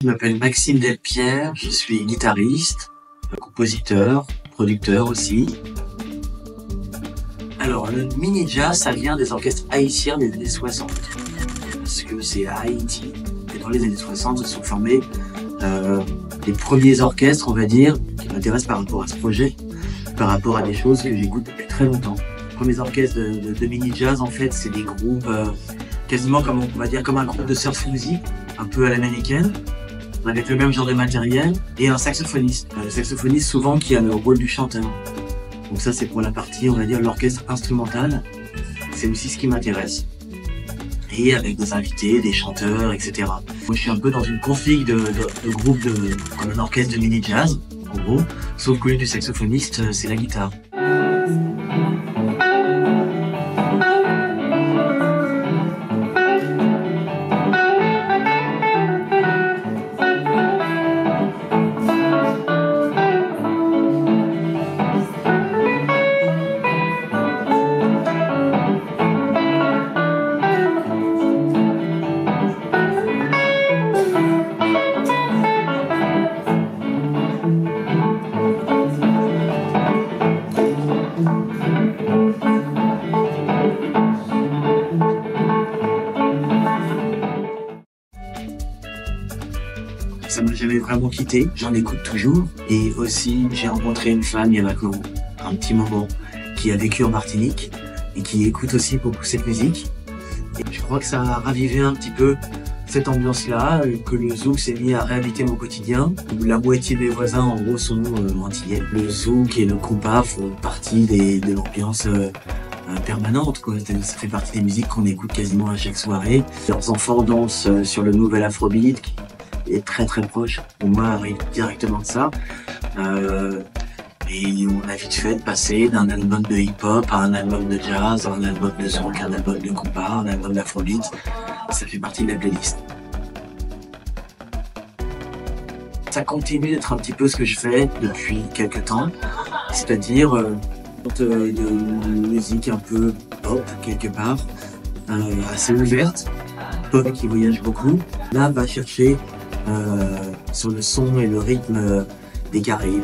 Je m'appelle Maxime Delpierre, je suis guitariste, compositeur, producteur aussi. Alors le mini jazz, ça vient des orchestres haïtiens des années 60. Parce que c'est à Haïti, et dans les années 60 se sont formés les premiers orchestres, on va dire, qui m'intéressent par rapport à ce projet, par rapport à des choses que j'écoute depuis très longtemps. Les premiers orchestres de mini jazz, en fait, c'est des groupes quasiment comme, on va dire, comme un groupe de surf music, un peu à l'américaine, avec le même genre de matériel, et un saxophoniste. Le saxophoniste souvent qui a le rôle du chanteur. Donc ça c'est pour la partie, on va dire, l'orchestre instrumental. C'est aussi ce qui m'intéresse. Et avec des invités, des chanteurs, etc. Moi je suis un peu dans une config de groupe comme un orchestre de mini jazz, en gros. Sauf que du saxophoniste, c'est la guitare. Ça m'a jamais vraiment quitté, j'en écoute toujours. Et aussi, j'ai rencontré une femme il y a maintenant un petit moment qui a vécu en Martinique et qui écoute aussi beaucoup cette musique. Et je crois que ça a ravivé un petit peu cette ambiance-là, que le zouk s'est mis à réhabiter mon quotidien. La moitié des voisins, en gros, sont antillais. Le zouk et le compas font partie de l'ambiance permanente, quoi. Ça fait partie des musiques qu'on écoute quasiment à chaque soirée. Leurs enfants dansent sur le nouvel Afrobeat, qui est très très proche, pour moi, arrive directement de ça. Et on a vite fait de passer d'un album de hip-hop à un album de jazz, à un album de zouk, un album de compas, un album d'Afrobeat. Ça fait partie de la playlist. Ça continue d'être un petit peu ce que je fais depuis quelques temps, c'est-à-dire de musique un peu pop quelque part, assez ouverte, pop qui voyage beaucoup. Là, va chercher sur le son et le rythme des Caraïbes.